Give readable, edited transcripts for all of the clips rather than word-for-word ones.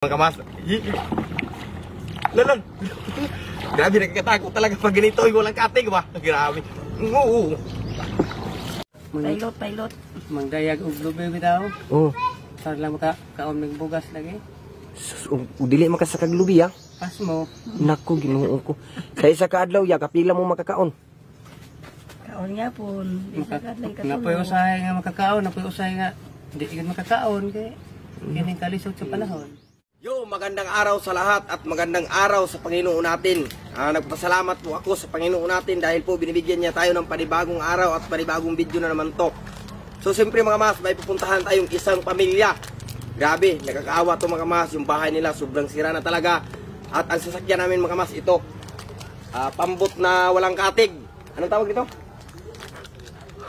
Mga kamas. Lalo. Grabe, nakakatakot talaga pag ganito. Walang katig ba? Grabe. Oo. Pilot. Magdayag og lubi bitaw. Oo. Para lang kaon ng bugas lagi. Dili makasakag lubi ha. Pas mo. Naku, Ginoo ko. Sa isa ka adlaw ya, kapila mo makakaon. Kaon nga po. Napoy usahay nga makakaon, napoy usahay nga di gyud makakaon kay kini kalisod sa panahon. Yo, magandang araw sa lahat at magandang araw sa Panginoon natin. Nagpasalamat po ako sa Panginoon natin dahil po binibigyan niya tayo ng panibagong araw at panibagong video na naman to. So siyempre mga mas, may pupuntahan tayong isang pamilya. Grabe, nakakaawa to mga mas, yung bahay nila sobrang sira na talaga. At ang sasakyan namin mga mas ito, pambot na walang katig. Anong tawag dito?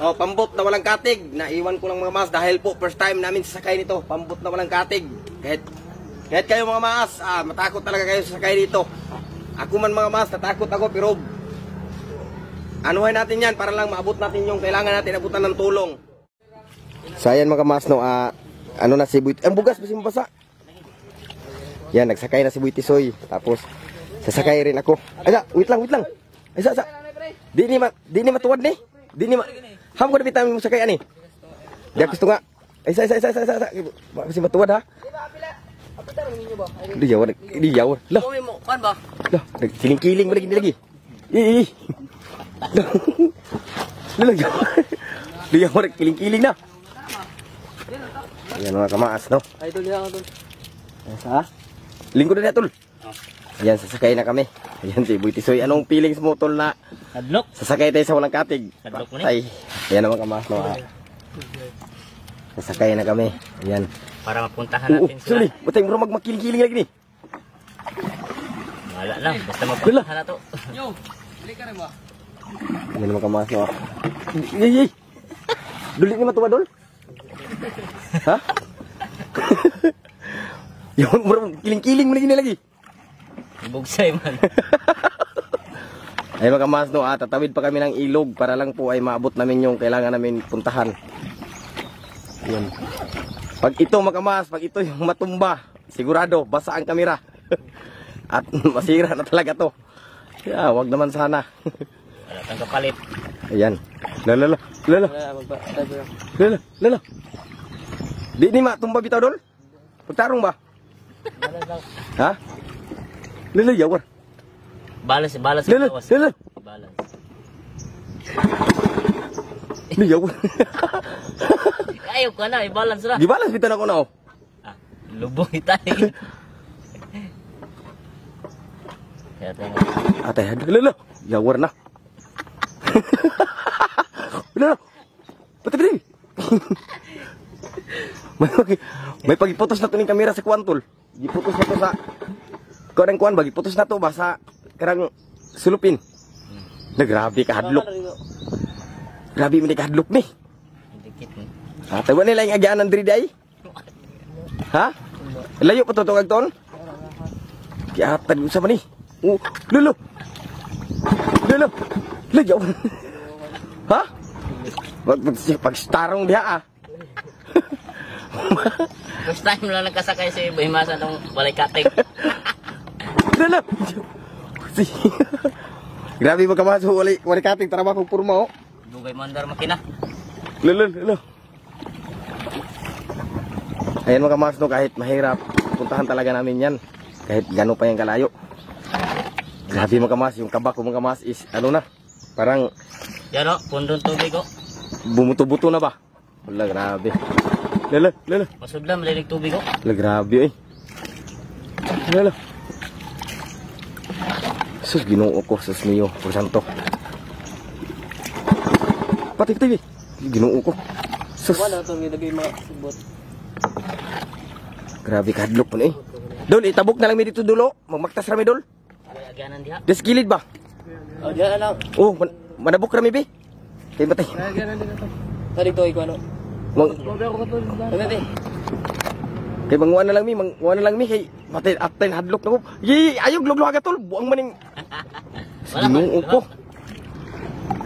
Oh, pambot na walang katig. Naiwan ko lang mga mas dahil po first time namin sasakay nito, pambot na walang katig. Kahit kayo mga mas, matakot talaga kayo sasakay dito. Ako man mga mas, natakot ako pero anuhin natin yan para lang maabot natin yung kailangan natin abutan ng tulong. So ayan mga mas, no, ano na si Buiti, ang bugas basi mabasa. Yan, nagsakay na si Buiti Soy. Tapos sasakay rin ako. Ay, wait lang. Ay, sa. Di ni matuwad ni. Ham ko na bitamin mo sakay ani. Di gusto nga. Ay, sa. Kasi matuwad ha. Di jawar. Lah. Kan ba? Lah, kiling-kiling mo lagi. Ih. Lah. Di jawar kiling-kiling na. Ayan mga kamaas, no? Ay tol ya tol. Sa? Lingkod na tol. Ayan, sasakay na kami. Ayan si Buiti Soy. Anong feelings mo tol na Hadlok. sasakay tayo sa walang katig? Hadlok mo ni. Ay, ayan naman kamaas, no? Sasakay na kami. Ayan. Para mapuntahan natin sila. Sorry, butay mo magkiling-kiling lagi ni. Wala lang, basta mapuntahan na to. Yo, balik ka rin ba? Ayan naman kamaas, no? Yay! Dulit ni matuwa, dol? Ha? Yung kiling-kiling mo lagi. Bugsay man. Ay mga kamaas, no, tatawid pa kami ng ilog para lang po ay maabot namin yung kailangan namin puntahan. Yan. Pag ito mga kamaas, pag ito yung matumba, sigurado basa ang kamera. At masira na talaga to. Kaya wag naman sana. Wala kang kapalit. Ayan. Lala. Di ni matumba bitaw dol? Pagtarong ba? Ha? Lala yawar. Balas. Lala. Balas. Ni yawar. Ayaw ka na, i-balance ra. Gibalas bitan ako na oh. Lubong tayo. Kaya tayo. Atay, lala. Yawar na. Lala. Pati. May pagiputos na to ng kamera sa kuwantol. Giputos na to sa kuan kuan ba giputos na to ba sa karang sulupin. Na grabe ka hadlok. Grabe man ka hadlok ni. Dikit ni. Tawa nila yung agyaan ng driday. Ha? Layo pa to tong agton. Kiatad mo sa man ni. Lolo. Layo. Ha? Pag-starong diha First time lang nagkasakay si Bahimasa nung balay kating. Lolo. Grabe mo kamaso wali kating trabaho purma oh. Dugay mandar makina. Lolo. Ayan mga kamaso, kahit mahirap, puntahan talaga namin yan. Kahit gano'n pa yung kalayo. Grabe mga kamaso, yung kabak ko mga kamaso is ano na. Parang Yan o, pundong tubig o. bumuto-buto na ba? Wala, grabe. Lolo. Masudlam, malilig tubig o. Wala, grabe eh. Lolo. Sus, Ginoo ko, sus niyo, por santo. Pati. Ginoo ko. Sus. Wala ito, nilagay mga subot. Grabe kahadlok po na eh. Dol, itabok na lang mi dito dulo. Magmaktas rami dol. Ay, agyanan diha. Des gilid ba? O, diyan na lang. Oh, manabok rami be. Kay matay. Agyanan din ito. Tadi to, ikaw ano? Ano din? Kay manguan na lang mi kay matay atay hadlok na ko. Yi, ayog loglo aga tol. Buang maning. Ginoo ko.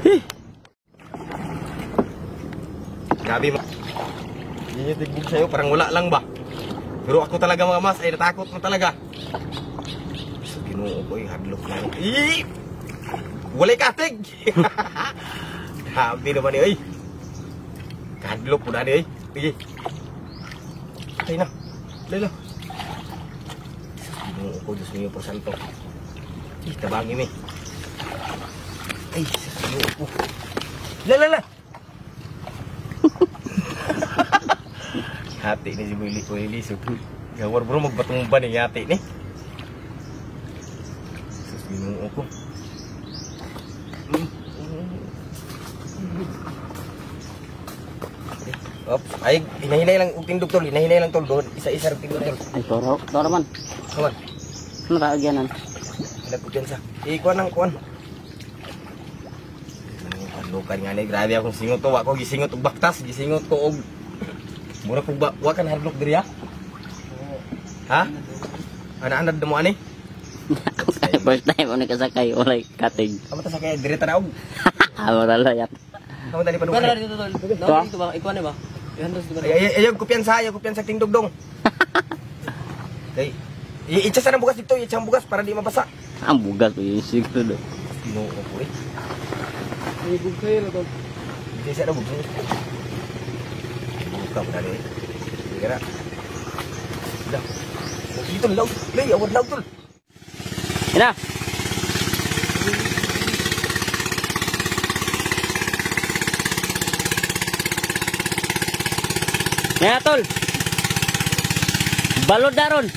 Hi. Grabe mo. Yinitig sayo parang wala lang ba? Pero ako talaga mga mas ay natakot mo talaga. Sa Ginoo ko hadlok na. Walay katig. Habi naman ni ay. Hadlok po na ni ay. Sige. Ay na. Lalo. Sa Ginoo ko Diyos niyo por santo. Tabangi mi. Ay, sa Ginoo ko. Lala. Hati ni si Willy ko ilisog. Gawar bro magbatong ba ni hati ni? Sus Ginoo ko. Ops, ay hinahinay lang uting doktor, hinahinay lang tol doon. Isa-isa ring doktor. Ay, toro man. Kaman. Ano ra agyanan? Nagkudyan sa. Ikuan ang kuan. Lukan nga ni grabe akong singot to. Ako gisingot og baktas, gisingot ko og mura kog wa kan hadlok diri ha. Ha? Ana-anad mo ani? First time ako nakasakay, walay katig. Amo ta sakay diri tanaog. Amo ra layat. Amo dali pa Para dugay. dito tol. Dito ba ikuan ba? Ihandos di ba? Ayog kumpiyansa ting dugdong. Kay i-itsa sa bugas dito, i-itsa ang bugas para di mabasa. Ang bugas ko yung siguro do. Ginoo ko eh. Ay, bugay na tol. Di sa daw bugas. Buka mo dali. Sige na. Dah. Dito law, lay awad law tol. Ina. Ya tol. Balod daron.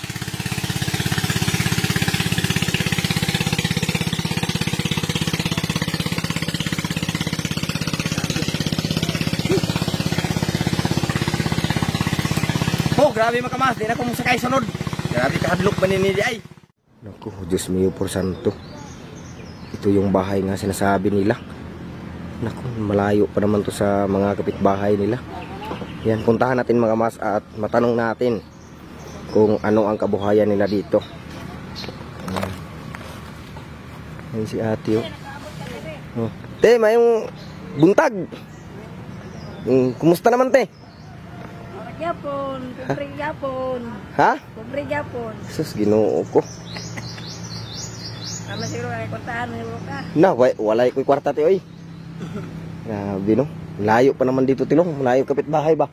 Oh, grabe makamas, di na kong sakay sunod. Grabe kahadlok ba ni ay. Naku, Diyos mio por santo. Ito yung bahay nga sinasabi nila. Naku, malayo pa naman to sa mga kapitbahay nila. Yan, puntahan natin mga mas at matanong natin kung ano ang kabuhayan nila dito. Ayan si ate oh. Te, mayong buntag. Kumusta naman te? Yapon, pobre yapon. Ha? Pobre yapon. Sus, Ginoo ko. Tama siguro kay kontahan mo ka. Na, walay ko'y kwarta te oy. Grabe no. Layo pa naman dito tilong, malayo kapitbahay ba?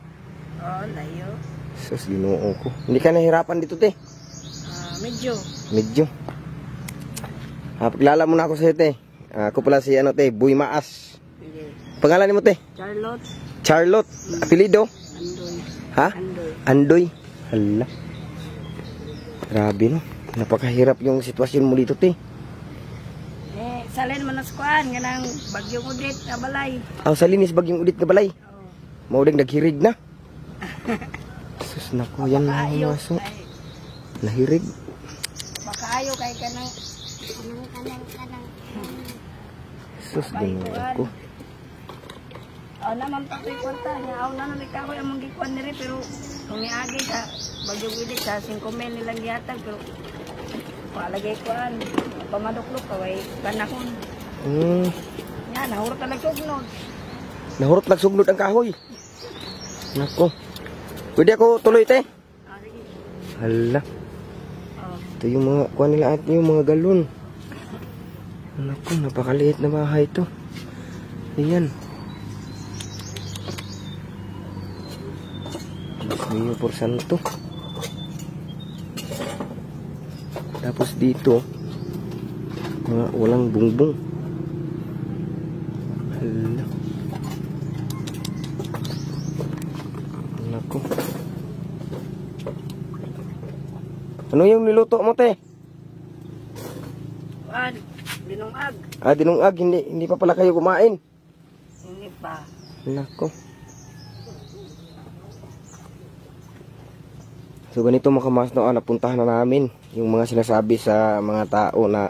Oh, layo. Sus, Ginoo ko. Hindi ka nahirapan dito te. Medyo. Medyo. Pagkilala mo na ako sa te. Ako pala si ano te, Buy Maas. Sige. Pangalan mo te? Charlotte. Charlotte. Apelido? Andoy. Ha? Andoy. Andoy. Hala. Grabe no. Napakahirap yung sitwasyon mo dito te. Salin man nas kuan ganang bagyong udit nga balay. Sa linis bagyong udit nga balay. Oh. Mauding naghirig na. Sus, naku, yan mga Makaayo maso. kay Nahirig. makaayo kay kanang Sus, Ginoo ko. aw naman pa koy kwarta niya aw na nang ikaw among gikuan diri pero kung niagi sa bagyong udit sa 5,000 nilang gihatag pero palagay kuan pamaduklok kaway kanahon. Yan, nahurot na nagsugnod. Nahurot nagsugnod ang kahoy. Nako. Pwede ako tuloy te? Sige. Hala. Oh. Ito yung mga kuha nila at yung mga galon. Nako, napakaliit na bahay ito. Ayan. Diyos por santo. Tapos dito, mga walang bungbong. Hala. Nako. Ano yung niluto mo, te? Kuan, dinungag. Dinungag, hindi pa pala kayo kumain. Hindi pa. Nako. So ganito mga kamas, no, napuntahan na namin yung mga sinasabi sa mga tao na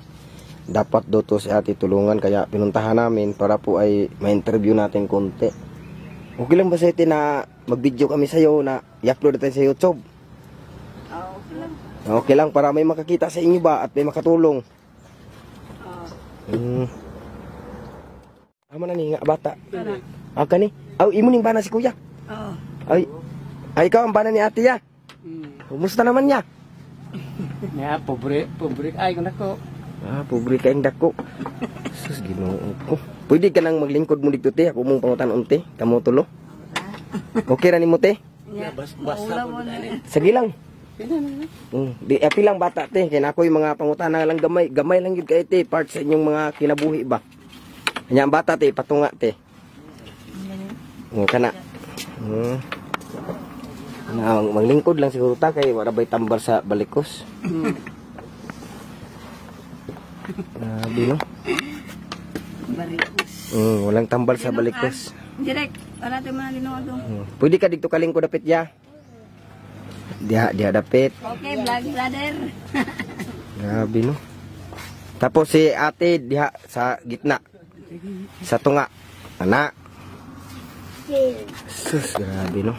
dapat daw to si ate tulungan, kaya pinuntahan namin para po ay ma-interview natin konti. Okay lang ba sa ate na mag-video kami sa'yo na i-upload natin sa YouTube? Okay lang. Okay lang para may makakita sa inyo ba at may makatulong. Ama na ni nga bata. Ka ni? Aw imo ning bana si kuya. Oo. Ay ikaw ang bana ni ate ya. Kumusta naman niya? Ya, pobre ay kung ako. Pobre ka yung dako. Sus, Ginoo ko. Pwede ka nang maglingkod mo dito, te. Ako mong pangutan te. Kamu tulo. Okay ra nimo, te? Nya, Basta maula mo na. Sige lang. Di api lang bata, te. Kaya ako yung mga pangutana lang gamay. Gamay lang yun kayo, te. Part sa inyong mga kinabuhi ba? Kanya ang bata, te. Patunga, te. Kana. Maglingkod lang siguro ta kay wala bay tambal sa balikos. Grabe no. Balikos. Walang tambal sa balikos. Direk, wala tayo mga linuwag. Pwede ka dito kalingkod dapit ya. Diha dapit. Okay, vlog brother. Grabe no. Tapos si ate diha sa gitna. Sa tunga. Ana. Sus, grabe no.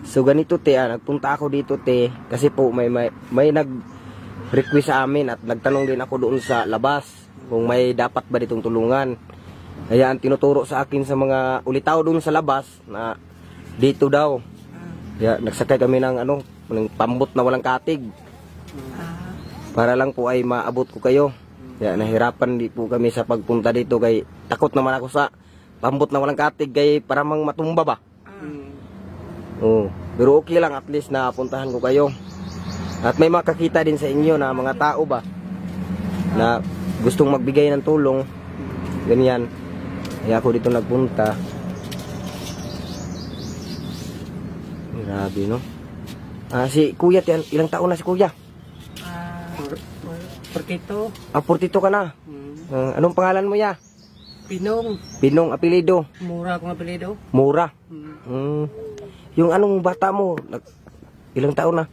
So ganito te, nagpunta ako dito te kasi po may nag-request sa amin at nagtanong din ako doon sa labas kung may dapat ba ditong tulungan. Kaya ang tinuturo sa akin sa mga ulitaw doon sa labas na dito daw. Kaya nagsakay kami ng ng pambot na walang katig. Para lang po ay maabot ko kayo. Kaya nahirapan di po kami sa pagpunta dito kay takot naman ako sa pambot na walang katig kay para mang matumba ba. Pero okay lang at least na puntahan ko kayo. At may makakita din sa inyo na mga tao ba na gustong magbigay ng tulong. Ganyan. Kaya ako dito nagpunta. Grabe no. Si kuya, ilang taon na si kuya? 42. 42 ka na. Anong pangalan mo ya? Pinong. Pinong apelido? Mura akong apelido. Mura. Yung anong bata mo, ilang taon na?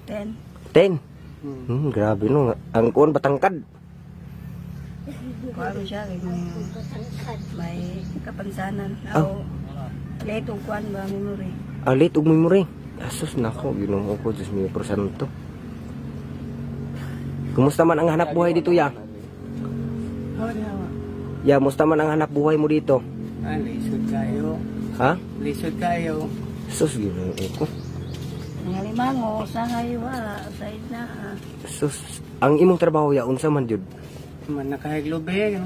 10. 10? Grabe no. Ang kuwan batangkad. Kuha mo siya, may kapansanan. Oh. Late o kuhan ba, memory. Late ug memory. Asus nako, Ginoo ko, Diyos mío, porsanto. Kumusta man ang hanap buhay dito ya? Ya, musta man ang hanap buhay mo dito? Lisod kayo. Ha? Lisod kayo. Sus, Ginoo ko. Mga limango, sa haywa, sa idna. Sus, ang imong trabaho ya unsa man jud? Man nakahig lube.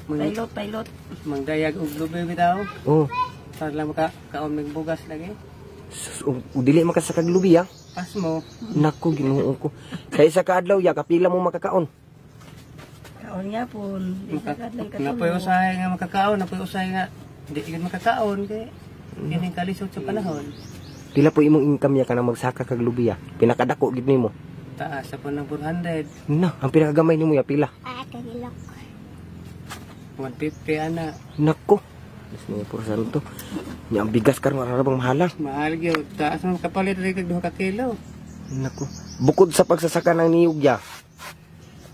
Pilot. Mangdayag og lube bitaw. Oh. Para lang kaon mig bugas lagi. Sus, dili makasakag lubi ya? Pas mo. Nako, Ginoo ko. Sa isa ka adlaw ya, kapila mo makakaon? Kaon nga po. Napoy usahay nga makakaon, napoy usahay nga hindi ka makakaon kay kining kalisod sa panahon. Pila po imong income ya ka na magsaka kag lubi ya? Pinakadako gid nimo. Taas sa po ng 400. Na, ang pinakagamay nimo ya pila? 150 ana. Nako. Diyos mío, porsanto. Nya ang bigas karon ara bang mahala? Mahal gyud. Taas man kapalit rin kag 2 ka kilo. Nako. Bukod sa pagsasaka ng niyog ya,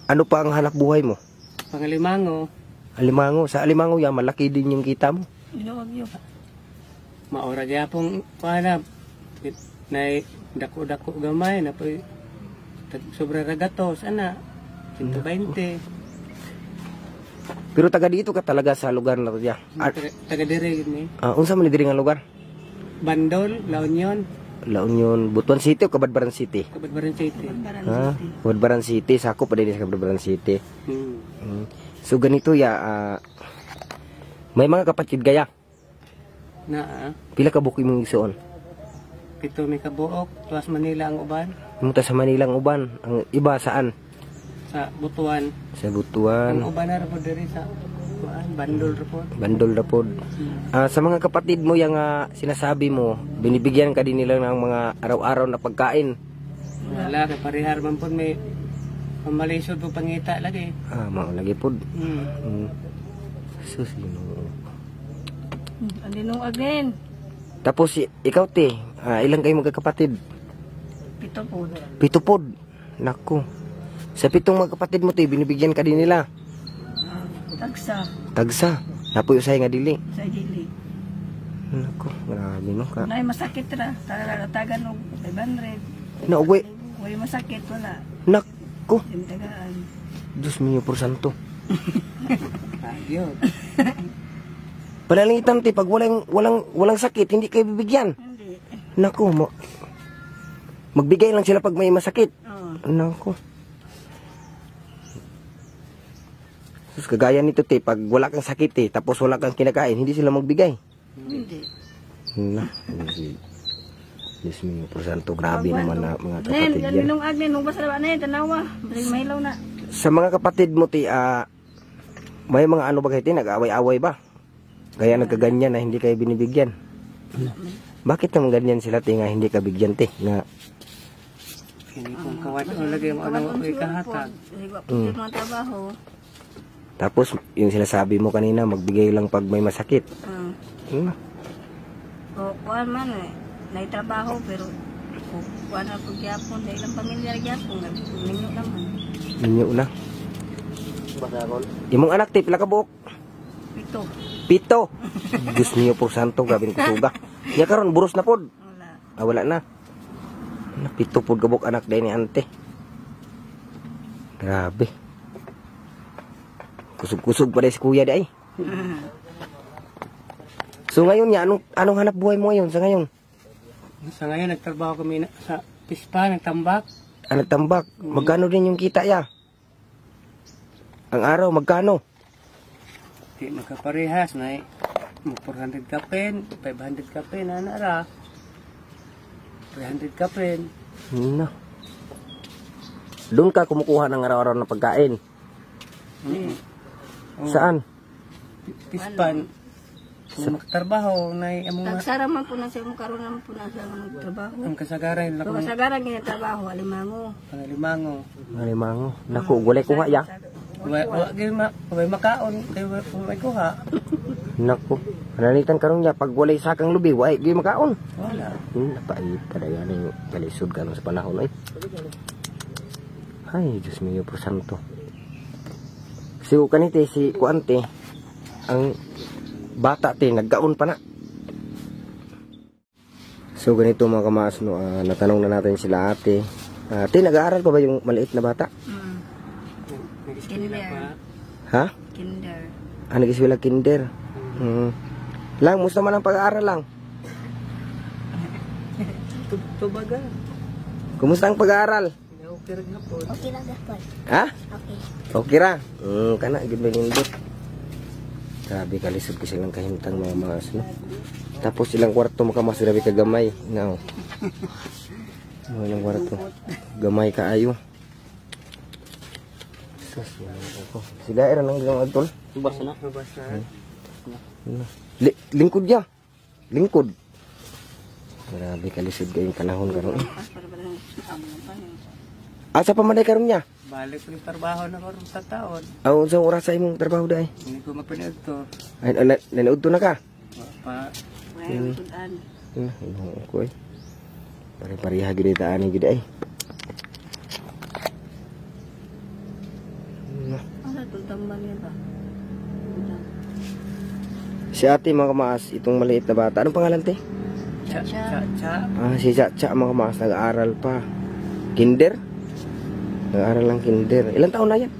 ano pa ang hanap buhay mo? Pangalimango. Alimango. Sa alimango ya, malaki din yung kita mo. Linuwag yun. Maura gyapon kuana. Nay dako-dako gamay na po sobra ragatos ana 120. Pero taga dito ka talaga sa lugar na to ya. Taga dire gid ni. Unsa man diri nga lugar? Bandol, La Union, La Union, Butuan City o Kabadbaran City? Kabadbaran City. Kabadbaran City, sakop pa din sa Kabadbaran City. So ganito ya, may mga kapatid gaya. Pila ka bukoy mong igsuon? 7 may kabuok, tuwas Manila ang uban. Munta sa Manila ang uban, ang iba saan? Sa Butuan. Sa Butuan. Ang uban na rapod diri sa Bandol rapod. Bandol rapod. Sa mga kapatid mo yang sinasabi mo, binibigyan ka din nila ng mga araw-araw na pagkain. Wala kay parehar man pud may pamalisod po pangita lagi. Mao lagi pud. Sus, Ginoo. Andino again. Tapos ikaw te, ilang kayo magkakapatid? 7 po. 7 pod. Nako. Sa 7 magkapatid mo te, binibigyan ka din nila. Tagsa. Napoy usay nga dili. Sa dili. Nako, grabe no ka. Nay masakit ra. Tagan og 500. Na ugwe. Way masakit wala. Nako. Tagaan. Diyos mío por santo. Ayun. Palalingitan te pag walang sakit hindi kayo bibigyan. Hindi. Naku, magbigay lang sila pag may masakit. Oo. Naku. Sus, kagaya nito, te, pag wala kang sakit, te, tapos wala kang kinakain, hindi sila magbigay. Hindi. Na, Diyos mo, porsanto, grabe naman na mga Nen, kapatid yan yan. minong agni, nung basa na nen, tanawa. Balik mahilaw na. Sa mga kapatid mo, te, may mga ano ba kayo, te, nag-away-away ba? Kaya nagkaganyan na hindi kayo binibigyan. Bakit naman ganyan sila, te, nga hindi ka bigyan, te? Nga, Hindi kong kawat ko lagi mo ano ko ikahatag. Yung mga trabaho. tapos, yung sinasabi mo kanina, magbigay lang pag may masakit. Na, O, kuhan man eh. Naitrabaho, pero kuhan na po gyapon. Dahil ang pamilya gyapon, ninyo naman. ninyo na. Basakol. Imong anak, te, pila ka buok? Pito. 7. Diyos niyo, porsanto, grabe ng kutuga. Ya karon buros na pod. Wala. Wala na. Na 7 pod kabuk anak day ni ante. Grabe. Kusog-kusog pa rin si kuya day. So ngayon niya, anong hanap buhay mo ngayon sa ngayon? Sa ngayon, nagtrabaho kami sa pispa, nagtambak. Nagtambak. Magkano din yung kita ya? Ang araw, magkano? Di magkaparehas na 400 kapin, 500 kapin, anara. 300 kapin. Na. Doon ka kumukuha ng araw-araw na pagkain. Saan? Pispan. Kung magtrabaho, na among Nagsara man po na siya, karoon naman po na siya magtrabaho. ang kasagaran lang So, kasagaran ginatrabaho, alimango. pangalimango. Alimango. Naku, gulay ko nga ya. Way makaon, kay way kuha. Naku. Pananitan karon niya pag walay sakang lubi, way gi makaon. Wala. Napait kadaya na yung kalisod ka sa panahon ay. Ay, Diyos mío, por santo. Si kanite, si Kuante, ang bata te, nagkaon pa na. So ganito mga kamaas, no, natanong na natin sila ate. Ate, nag-aaral pa ba yung maliit na bata? Kinder. Ha? Kinder. Nag-iswila kinder. Lang, musta man ang pag-aaral lang? Tubaga. Kumusta ang pag-aaral? Okay rin po. Okay lang dapat. Ha? Okay. Okay ra. Kana gid nindot. Grabe kalisod ko silang kahimtang mga mas, no. Tapos silang kwarto makamas grabe ka gamay. Now. Mo ilang kwarto. Gamay kaayo. Sus, ko. Sila era nang gilang adtol. Basta na. Basta. Lingkod ya. Lingkod. Grabe kalisod kayong panahon karon. Asa pa man day karon niya? Balik ko yung trabaho na karon sa taon. Unsa oras sa imong trabaho day? Hindi ko mapanood to. Ay, nanood to na ka? Pa, Well, tudan. Ko eh. Pare-pareha gid ta ani gid ay. Ano itong tamban niya ba? Si ate mga kamaas, itong maliit na bata. Anong pangalan te? cha, cha, cha. Si Chacha mga kamaas, nag-aaral pa. Kinder? Nag-aaral lang kinder. Ilang taon na yan?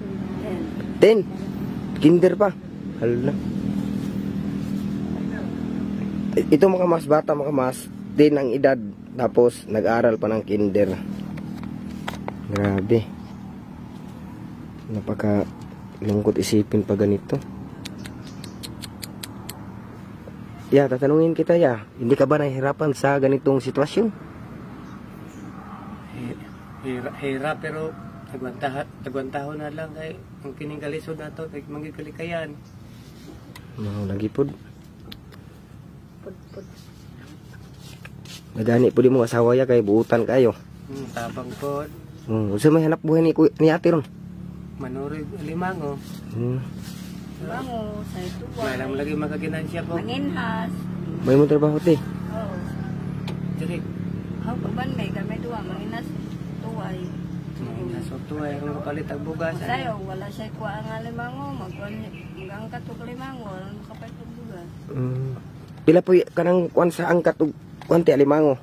10. Kinder pa. Hala. Ito mga kamaas, bata mga kamaas, 10 ang edad. Tapos nag-aaral pa ng kinder. Grabe. Napaka lungkot isipin pa ganito. Ya, tatanungin kita ya, hindi ka ba nahihirapan sa ganitong sitwasyon? Hira pero tagwantaho na lang kay ang kining kalisod na to kay mangikalikayan. Nagipod. Nagani po di mo asawa ya kay buutan kayo. Tabang po. Unsa may hanap buhay ni ate ron? Manurig alimango. Bango, sa ito ba? Wala mo lagi makaginansya po. Manginhas. May mo trabaho te. Oo. Diri. How paban may kami duwa, manginhas tuway. So tuway ang kapalit ang bugas. Sayo, wala siya kuha ang alimango, mag-angkat o alimango, walang makapalit ang bugas. Pila po kanang kuan sa angkat ug kuanti alimango.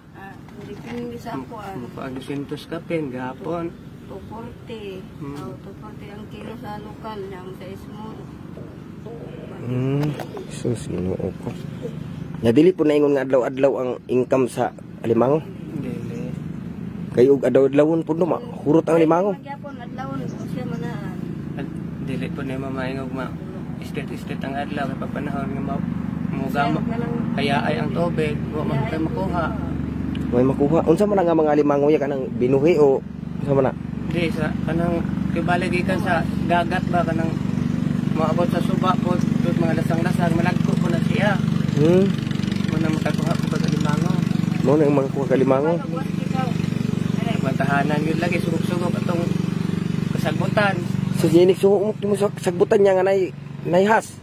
Hindi pinili sa kuhaan. Pag 200 kapin gapon. 240. 240 ang kilo sa lokal, yung sa small. Sus, Ginoo ko. Ya dili po na ingon nga adlaw-adlaw ang income sa alimango. Dili. Kayo adlaw-adlawon pud no hurot ang alimango. Magyapon adlawon ko siya manaan. Dili po na mamaingog istet ang adlaw kay papanahon nga mugama. Kaya ay ang tubig, wa man kay makuha. May makuha. Unsa man nga mga alimango ya kanang binuhi o unsa man na? Di sa kanang kibalig ikan sa dagat ba kanang maabot sa suba po tut mga lasang-lasang malagko po na siya. Muna makakuha po ba limango. Mo na yung mga kalimango. Mantahanan yun lagi sugok-sugok atong kasagbutan. So ginik sumo mo sa sagbutan niya nga naihas.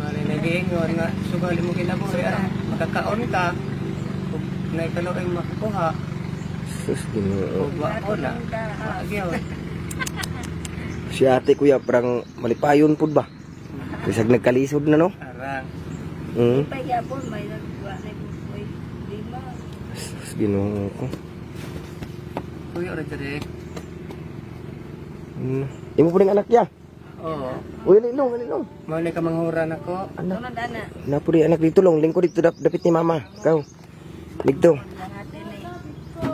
Malay nagiingon nga sugali mo kinabuhi makakaon ka. Kung naikalo ay makakuha. Sus Ginoo. Kung wako na. Maagyaw. Si ate kuya parang malipayon pud ba? Bisag nagkalisod na no? Arang. Pay gyapon may nagwa na boy. Lima. Sus Ginoo ko. Kuya rin direk. Imo po ning anak ya? Oo. Uy, alilong. Maulay ka manghuran ako. Anak. Ano dana? Na po rin anak dito long, lingkod dito dapit ni mama. Kau. Ligdo.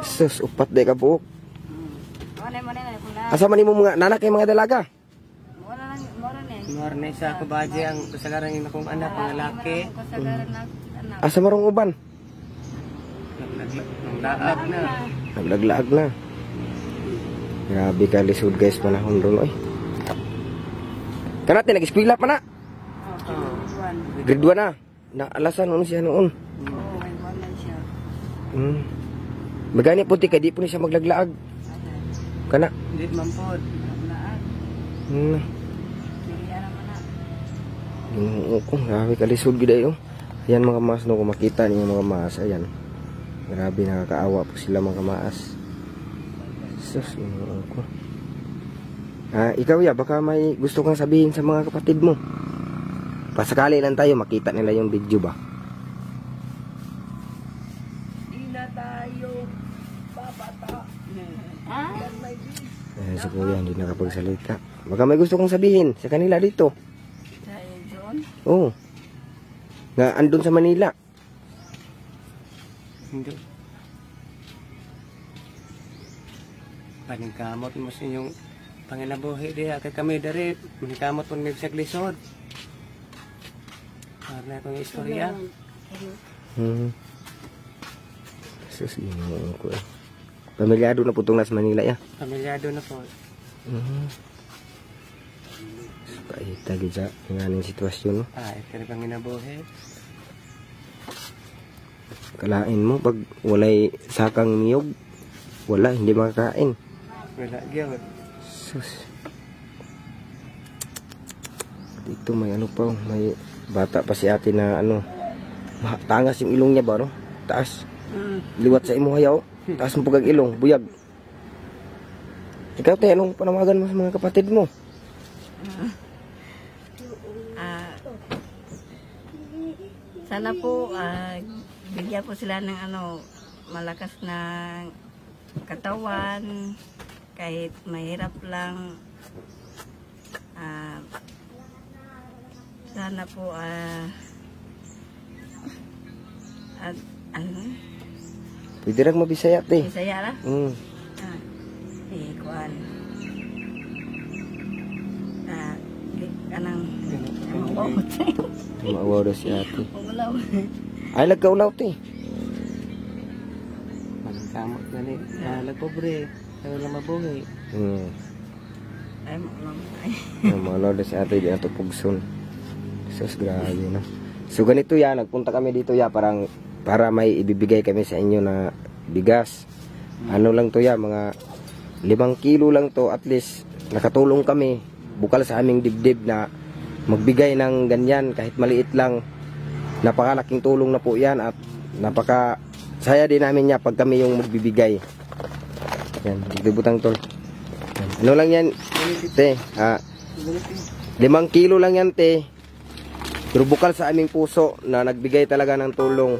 Sus, upat day ka buok. Mo na kula. Asa man imo mga nanak kay mga dalaga? Mo na. Marne sa ako baje ang kasagaran ng akong anak mga lalaki. Kasagaran na anak. Asa marong uban? Naglaag na. Naglaglaag na. Grabe ka lisod guys panahon ron oy. Kanate nag-eskwela pa na. Grade 1 na. Naalasan ano siya noon. May wala siya. Magani puti kay di po ni siya maglaglaag. Kana. Hindi man po. Laag. Kaya naman na. Ginoo ko, grabe ka lisod gid ayo. Ayan mga mas no kung makita niyo mga mas ayan. Grabe nakakaawa po sila mga maas. Sus, ginoo ko. Ikaw ya, baka may gusto kang sabihin sa mga kapatid mo. Pasakali lang tayo makita nila yung video ba. Di na tayo babata. Si kuya hindi nakapagsalita. Baka may gusto kong sabihin sa kanila dito. Tayo doon. Oo. Nga andun sa Manila. Hindi. Paningkamot mo sa inyong pangilabuhi diya kay kami dari paningkamot mo may bisag lisod. Para akong istorya. Sus, ginoo ko eh. Pamilyado na po itong nasa Manila ya. Pamilyado na po. Paita gidya nga ning sitwasyon no. Ay, kaya pang inabuhi. Kalain mo pag walay sakang niyog, wala hindi makakain. Wala gyud. Sus. Dito may ano pa, may bata pa si ate na ano, tangas yung ilong niya ba no? Taas. Liwat sa imo hayaw. Taas mo pagag ilong, buyag. Ikaw tayo, anong panawagan mo sa mga kapatid mo? Sana po bigyan po sila ng malakas na katawan kahit mahirap lang. Sana po Pwede rin mabisaya te. Bisaya ra? Kuan. Kanang Maawaw daw si ate. Ulaw. Ay, lagkaulaw te. Paningkamot gani. Lagpobre. Kaya lang mabuhi. Ay, mamay. Maawaw daw si ate, di na ito pugson. Sus, grabe no. So ganito ya, nagpunta kami dito ya, para may ibibigay kami sa inyo na bigas. Ano lang to ya, mga 5 kilo lang to, at least nakatulong kami bukal sa aming dibdib na magbigay ng ganyan kahit maliit lang. Napakalaking tulong na po yan at napaka saya din namin niya pag kami yung magbibigay. Yan, dito butang tol. Yan. Ano lang yan te, 5 kilo lang yan te, pero bukal sa aming puso na nagbigay talaga ng tulong.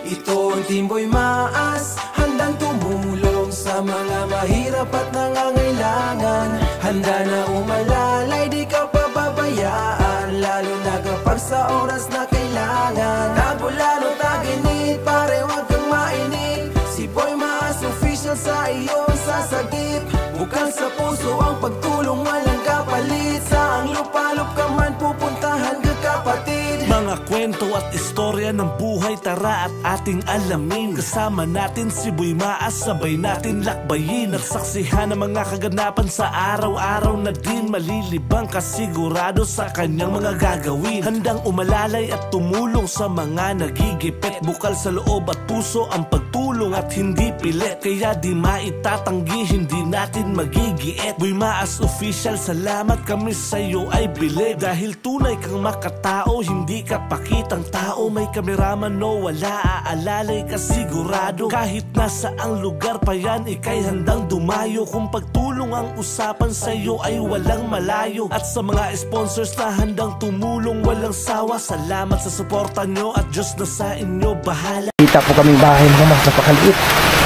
Ito ang Team Boy Maas, handang tumulong sa Sa mga mahirap at nangangailangan, handa na umalalay, di ka pababayaan. Lalo na kapag sa oras na kailangan. Tagulano, taginit, pare wag kang mainip. Si Boy Maas official sa iyong sasagip. Bukal sa puso ang pagtulong, walang kapalit. Saang lupalop ka man, pupuntahan ka kapatid. Mga kwento at istorya ng buhay, tara at ating alamin. Kasama natin si Boy Maas, sabay natin lakbayin. Nagsaksihan ng mga kaganapan sa araw-araw na din. Malilibang kasigurado sa kanyang mga gagawin. Handang umalalay at tumulong sa mga nagigipit. Bukal sa loob at puso ang pagtulong at hindi pilit. Kaya di maitatanggi, hindi natin magigiit. Boy Maas official, salamat kami sa'yo ay bilib. Dahil tunay kang makatao, hindi ka pakitang tao. May kameraman no wala, aalalay ka sigurado. Kahit nasa ang lugar pa yan, ikay handang dumayo. Kung pagtulong ang usapan sa'yo ay walang malayo. At sa mga sponsors na handang tumulong, walang sawa, salamat sa suporta nyo at Diyos na sa inyo bahala. Kita po kaming bahay mga mas napakaliit.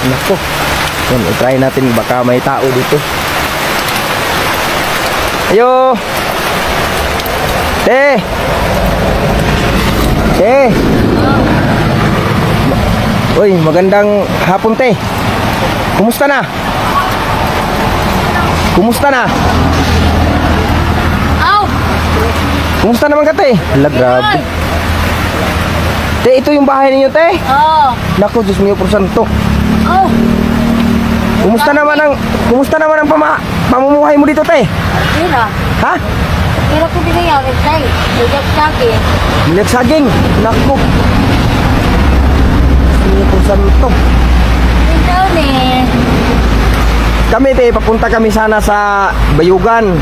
Nako. Yan, i-try natin baka may tao dito. Ayo. Te. Te. Uy, magandang hapon, te. Kumusta na? Kumusta na? Aw! Kumusta naman ka, te? Hala, grabe. Te, ito yung bahay ninyo, te? Oo. Naku, Diyos mio por santo. Oh! Kumusta naman ang pamumuhay mo dito, te? Tira. Ha? Tira ko din yung website. Bigyan sa akin. Milik saging. Naku. Mio por santo. Ito ni. Kami, te, papunta kami sana sa Bayugan.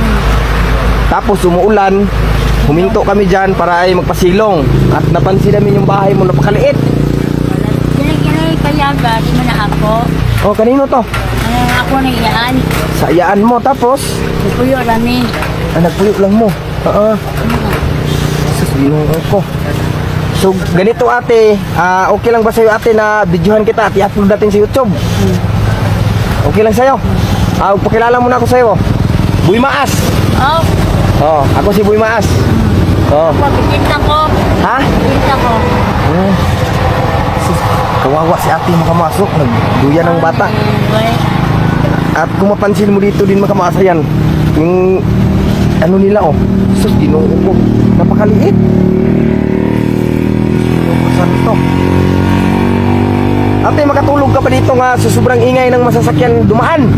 Tapos umuulan. Huminto kami dyan para ay magpasilong. At napansin namin yung bahay mo, napakaliit. Kaya kaya ba, di mo na ako. Oh, kanino to? Ako na iyaan. Sa iyaan mo, tapos Puyo rami. nagpuyo lang mo. Sasabihin ko. So, ganito ate, okay lang ba sa'yo ate na videohan kita at i-upload natin sa YouTube? Okay lang sa'yo? Pakilala muna ako sa'yo. Boy Maas. Oh! Oh, ako si Boy Maas. Oh. Pinta ko. Ha? Pinta ko. Kawawa si ate makamasok, nagduyan ng bata. At kung mapansin mo dito din makamasa yan, yung ano nila oh, sus, ginoo ko, napakaliit. Santo. Ate, makatulog ka pa dito nga sa sobrang ingay ng masasakyan dumaan?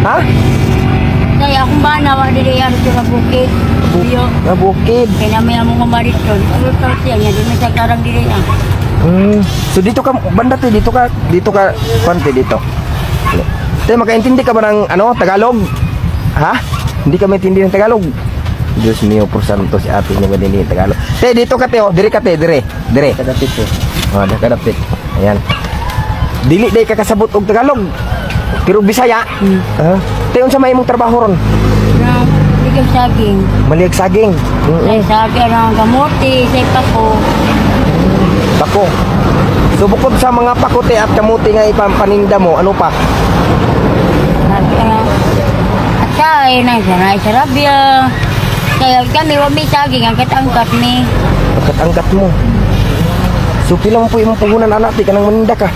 Ha? Kaya akong ba nawa dili yan sa bukid. Puyo. Na bukid. Kaya namin ang mga marito. Ito siya niya, di may sagarang dili yan. So dito ka, banda te, dito ka, pante dito. Te, makaintindi ka ba ng ano, Tagalog? Ha? Hindi ka maintindihan ng Tagalog? Diyos mio por santo, si ate niya maintindihan ng Tagalog. Te, dito ka te, oh, dire ka te, dire. Kadapit te. Kadapit. Ayan. Dili day ka kasabot og Tagalog. Pero Bisaya. Te, unsa may imong trabaho ron? Na, bigyan saging. Maliag saging. Ay, saging ang kamuti, say pako. Pako. So bukod sa mga pakote at kamuti nga ipampaninda mo, ano pa? At siya, na sarabya. Kaya kami, wami saging, angkat-angkat ni. Angkat-angkat mo. So pila mo po imong puhunan anak, di ka nang maninda ka.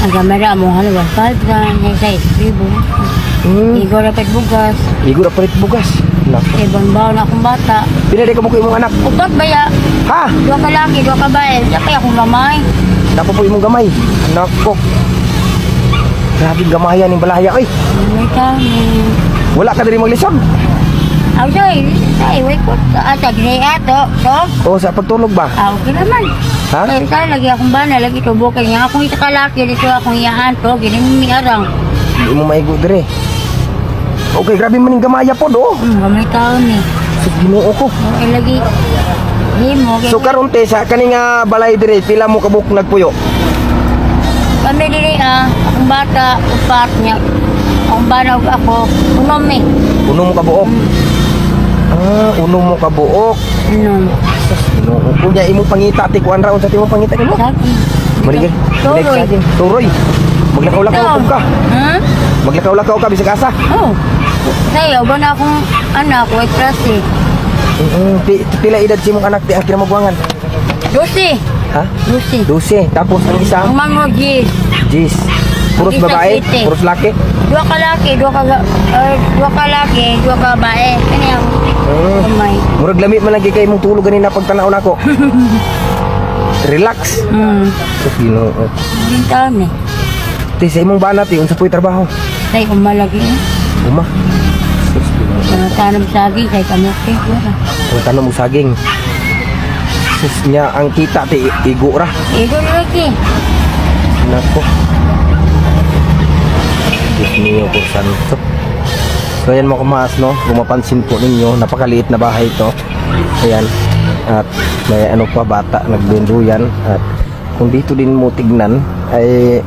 Ang kamera mo, halawan, palgan, yung size, ribo. Igo rapit bugas. Igo na palit bugas. Naku. Ibang bawa na akong bata. Pila di ka mo ko imong anak? Utot ba ya? Ha? Dua ka laki, dua ka bae. Siya kaya akong gamay. Napo po imong gamay. Anak ko. Grabe gamayan yung balaya. Ay, May kami. wala ka diri maglisod. Aw, say, wait ko. Atag niya ato. So, O sa pagtulog ba? okay naman. Ha? Kaya tayo, lagi akong bana, lagi tubo kanya. Akong isa kalaki, dito akong iyaan to. Gining arang. Di mo maigo diri. Okay, grabe man yung gamaya po do. Gamay taon ni. So Ginoo ko. Okay, lagi. Himo. So karon te sa kaning balay diri pila mo kabuk nagpuyo? Kami diri akong bata, upat niya. Akong bana ako, unom eh. Uno mo kabuok. Uno mo kabuok. Unom. Ginoo ko nya imong pangita ti kuan raon sa timong pangita nimo? Sagi. Maligay. Turoy. Turoy. Maglakaw-lakaw ka. Hmm? Maglakaw-lakaw ka bisag asa. Oh. Sayo ba na akong anak, white class eh. Pila edad si mong anak ti ang kinamagwangan? 12. Ha? 12. 12. Tapos ang isa, Ang mga G's. Jis. Puros Ang isa, babae, 7. puros laki. Dua ka laki, dua ka babae. Kani ang umay. Murag lamit man lagi kay mong tulog ganina pagtanaw nako. Relax. So, Ginoo. Ang taon eh. Ti sa imong bana ti unsa puy trabaho? Say umalagi eh. Uma. Tanam saging, say kamuti. Wala. Kung tanong mo saging. Sus niya ang kita ti igo ra. Ego lagi. Nako. Diyos niyo po santo. So ayan mga kamaas no, kung mapansin po ninyo, napakaliit na bahay ito. Ayan. At may ano pa bata, nagdunduyan. At kung dito din mo tignan, ay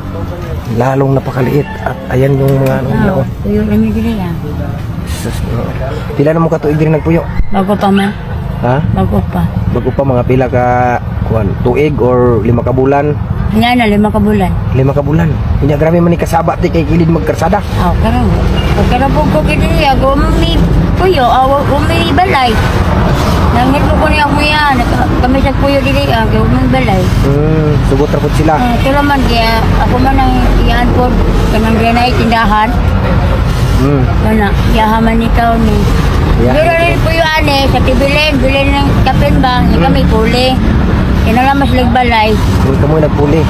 lalong napakaliit. At ayan yung mga ano nila. Oo, tuyo na may dili yan. Sus, pila na mo katuig din nagpuyo? Bago pa man. Ha? Bago pa. Bago pa mga pila ka tuig or 5 ka bulan? Yan na, 5 ka bulan. 5 ka bulan. Kanya grabe man ni kasaba ti kay kilid magkarsada. Aw, karang. Karang po ko kini ako may puyo, may balay. Nangit ko niya ako yan. Kami sa puyo dili ako may balay. Sugot ra pud sila. Ito naman kaya ako man ang iyan po kanang granay tindahan. Kana, yahaman ni taon ni. Yeah. Pero rin puyo ane sa tibilin ng kapin ba, ni kami puli. Kinalamas balay. Kung kamoy nagpuli.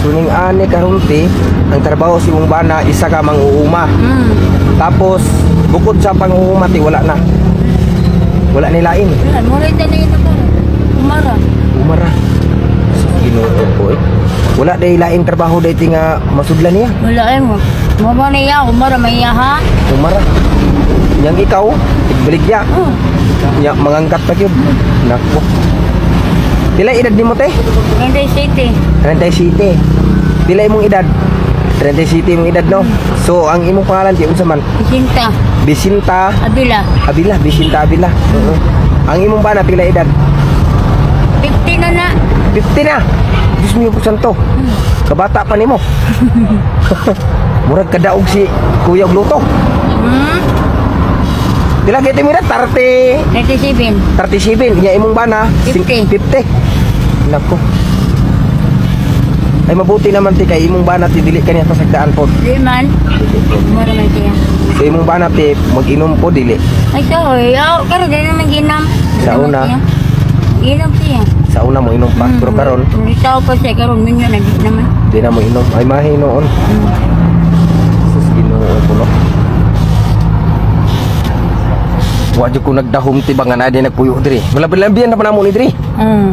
Suning ani karunti, ang trabaho si mong bana isa ka mang-uuma. Tapos bukod sa pang-uuma ti wala na. Wala ni lain. Wala, mura ito na ito ko. Umara. Umara. Ginoo po eh. Wala day laing trabaho day ti nga masudlan niya. Wala ay mo. Mama niya, umara may ha. Umara. Yang ikaw, igbaligya. Nya mangangkat pa gyud. Nako. Pila edad nimo te? Hindi city. 37. Pila imong edad? 37 imong edad no. So ang imong pangalan di unsa man? Isinta. Bisinta Abila. Abila, Bisinta Abila. Ang imong bana pila edad? 50 na na. 50 na. Diyos mo po santo. Kabata pa nimo. Murag kadaog si Kuya og luto. Pila gyud mi 97. 37. Nya imong bana 50. 50. Nako. Ay mabuti naman ti kay imong bana ti dili kaniya pasagdaan po. Liman. Umara may siya. So imong bana ti mag-inom po dili. Ay soy, karon din naman ginam. Sa una. Inom siya. Sa una mo inom pa pero karon Ikaw pa siya karon minyo na di naman. di na mo inom. Ay mahinoon. Sus Ginoo ko no. Wa jud ko nagdahom ti bangan adi nagpuyo diri. Malabay-labihan na pa namo ni diri.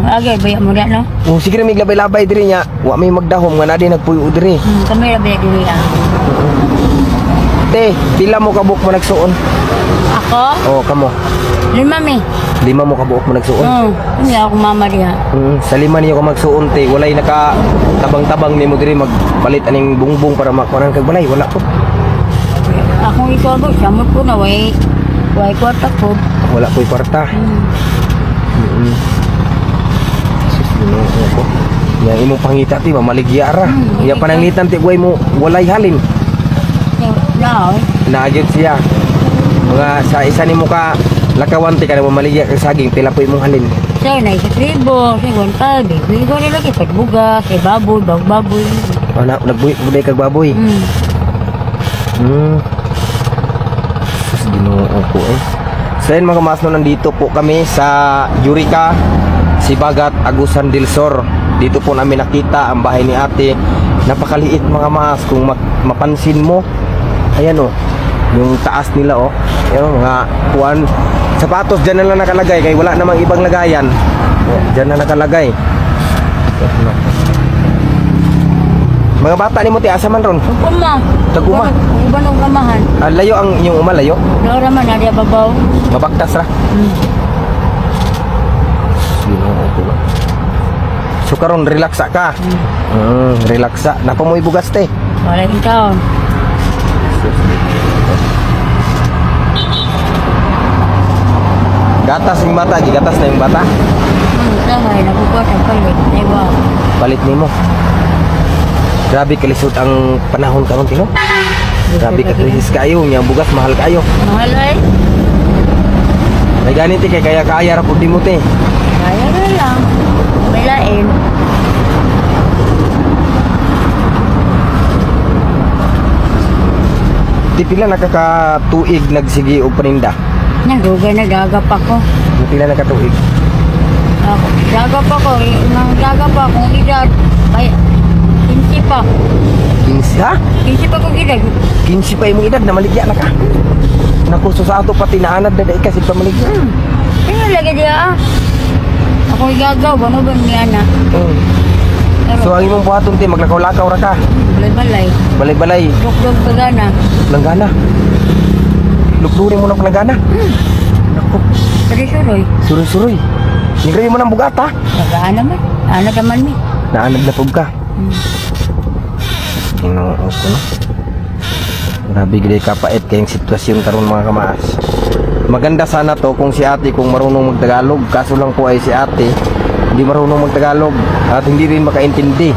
Agay baya mo no. Oh sige na mig labay-labay diri nya. Wa may magdahom nga adi nagpuyo diri. Kami ra baya dili ah. Te, pila mo kabuk mo nagsuon? Ako? Oh, kamo. 5 mi. 5 mo kabuok mo nagsuon. Hindi ako mama diha. Sa 5 niyo ko magsuon te, walay naka tabang-tabang nimo diri magpalit aning bungbong para makunan kag balay, wala po. Akong ito ba, samot ko na way kwarta ko. Wala ko'y kwarta. Sus, Ginoo ko. Yang imong pangita ti mamaligya ra. Ya pananglitan ti way mo walay halin. Now, Naagid siya. Mga sa isa nimo ka lakawan ti kana mamaligya kag saging pila po imong halin. saya na sa tribo, sa gonta, baby ko nila kay pagbuga, kay baboy, baboy. Ana nagbuday kag baboy. Sus, Ginoo ko eh. So yun mga masno, nandito po kami sa Eureka, Sibagat, Agusan del Sur. Dito po namin nakita ang bahay ni ate. Napakaliit mga mas. Kung mapansin mo, ayan o, yung taas nila o. Ayan o, mga kuwan. Sapatos dyan na lang nakalagay, kaya wala namang ibang lagayan. Dyan na nakalagay. Mga bata ni mo ti asa man ron? Uma. Taguma. Uban og gamahan. Layo ang inyong umalayo. Dora man na dia babaw. Mabaktas ra. So karon relax ka. Relax sa. Napa mo ibugas te? Wala yung taon. Gatas ng bata, gigatas na yung bata. Sahay, nakukuha sa palit. Diba? Palit nimo. Grabe kalisod ang panahon karon tino. Grabe ka krisis kayo, nya bugas mahal kayo. Mahal ay. May ganit kay kaya ra pud nimo te. Kaya na lang. May lain. Di pila nakakatuig nagsigi og paninda. Nagugay na gagap ako. Di pila nakatuig. Ako, gagap ako. Nang gagap akong edad. Ay, 15 pa. 15 ha? 15 pa kong edad. 15 pa imong edad na maligya na ka. Naku so sa ato pati naanad na dai ka sa pamaligya. Kaya lagi dia ah. Ako igagaw, ano ba niya na? So ang imong buhaton te maglakaw-lakaw ra ka. Balay-balay. Balay-balay, Dog-dog pagana. langgana. Luklurin mo ng langgana. Naku, Pari-suroy. suroy-suroy. Nigray mo ng bugata. Bagaan naman. Ano naman mi? Naanad na pug ka. Ginoo ko na. Grabe gid ka pait kayong sitwasyon karon mga kamaas. Maganda sana to kung si ate kung marunong magtagalog, kaso lang po ay si ate hindi marunong magtagalog at hindi rin makaintindi.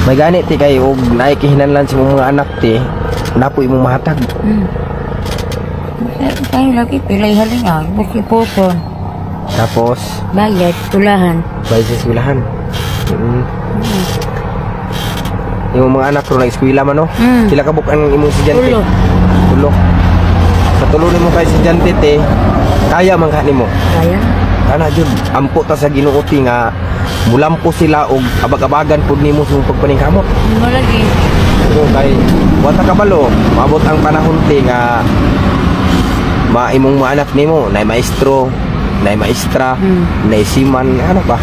May ganit ti kayo og naikihinanlan sa mga anak ti napo imong mahatag. Tayo lagi pilay haling ah. Buki puson. Tapos Bayad, tulahan. bayad sa eskwelahan. Yung mga anak ro na eskwela man no. Sila kabuk ang imong estudyante. Tulo. Tulo. Sa tulo nimo kay estudyante te, kaya man kanimo. Kaya. Ana jud ampo ta sa Ginoo ti nga mulampo sila og abag-abagan pud nimo sa pagpaningkamot. Mo lagi. So kay wata kabalo, maabot ang panahon ti nga maimong mga anak nimo nay maestro, nay maestra, nay siman, ano pa.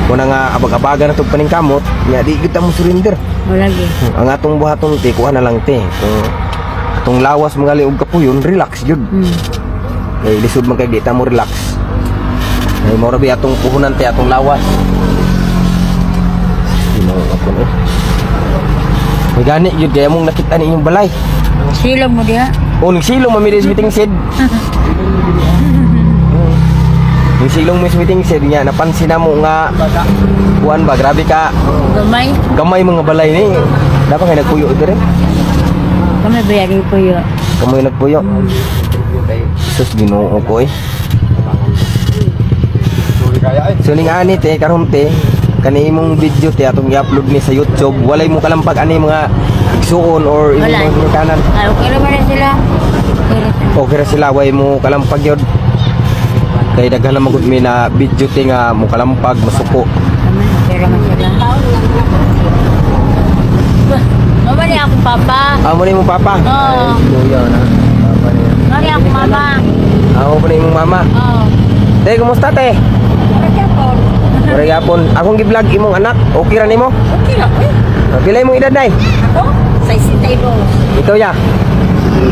Kuna nga abag-abagan na itong paningkamot, nga di kita mo surrender. Mo lagi. Ang atong buhaton te, kuha na lang te. Kung atong lawas mga liog kapuyon, relax jud. Kay lisod man kay di ta mo relax. Ay mo rabi atong puhunan te atong lawas. Ginoo ako no. May gani jud kaya mong nakita ni inyong balay. Sila mo diha. O nagsilong mamilis meeting seed. Yung silong Miss Meeting said niya, napansin na mo nga kuan ba, grabe ka Gamay. gamay mga balay ni. Dapat kayo nagpuyo ito rin. Kami bayari po yun. Kamoy nagpuyo. Sus Ginoo ko eh. So ning ani te karon te kani imong video te atong i-upload ni sa YouTube, walay mo kalampag ani mga igsuon or imong Wala. mga kanan. Ah, okay naman na sila. Okay ra sila way mo kalampag yun. Kay daghan na magud mi na video te nga mo kalampag masuko. Naman, okay naman sila. Mama niya akong papa. Amo ni mo papa. Oo. Kuya na. Papa niya. Mama niya akong mama. Ako pa na imong mama. Oo. Te, kumusta te? Nagkakon. Mara gyapon. Akong gi-vlog imong anak. Okay ra nimo? Okay lang eh. Pila imong edad nay? Ako? Sa isitay mo. Ito ya.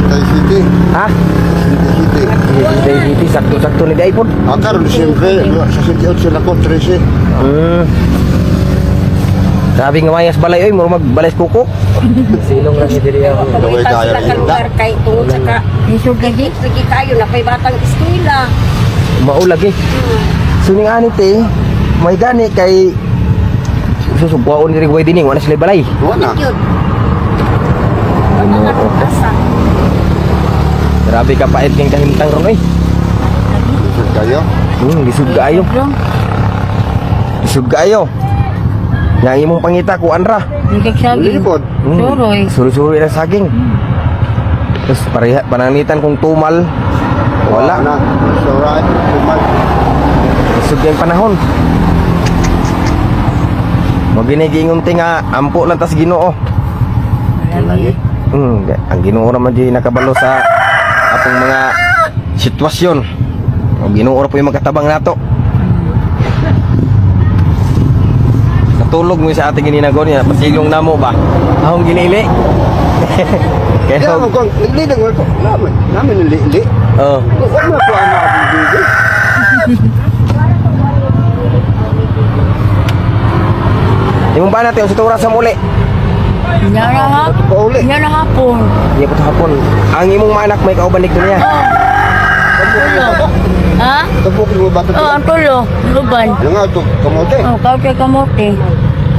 Tay City. Ha? City. Hindi sakto-sakto ni day pod. Akar siyempre sa City out sila ko 13. Grabe nga mayas balay oy, mo magbalay kuko. Silong lang ni diri ako. Daway kaya rin yun. Kay tungod sa ka. Isog lagi. Lagi tayo na kay batang eskwela. Maulag eh. So ning ani te, may gani kay susugwaon diri way dining wala sila balay. Wala. Yun. Ang asa. Grabe ka pait ning kahimtang ron oy. Kayo. Lisod kaayo. Lisod kaayo. Yang imong pangita kuan ra. Nagkagsagi. Lipod. Suroy. Suri-suri na saging. Terus pananitan kong tumal. Wala. na. So right. Tumal. Lisod yung panahon. Maginigingon ti nga ampo lang tas Ginoo. Lagi. Ang Ginoo naman di nakabalo sa atong mga sitwasyon. Ang Ginoo ra po yung magkatabang nato. Natulog mo sa ating gininagon niya, pasilong namo ba? Ahong ginili. Kaya Kaya mo kung nililang ko. Namin nilili. oh, Huwag mo po ang mabibigay. imong ba natin sa tura sa muli? Yan na hapon. Pauli. Yan na hapon. Iya po hapon. Ang imong manak may kauban dito niya. Oh. Ha? Tabok mo ba ito? Oh, ang tulo. Luban. Ano nga ito? Kamote? Oh, kaute kamote.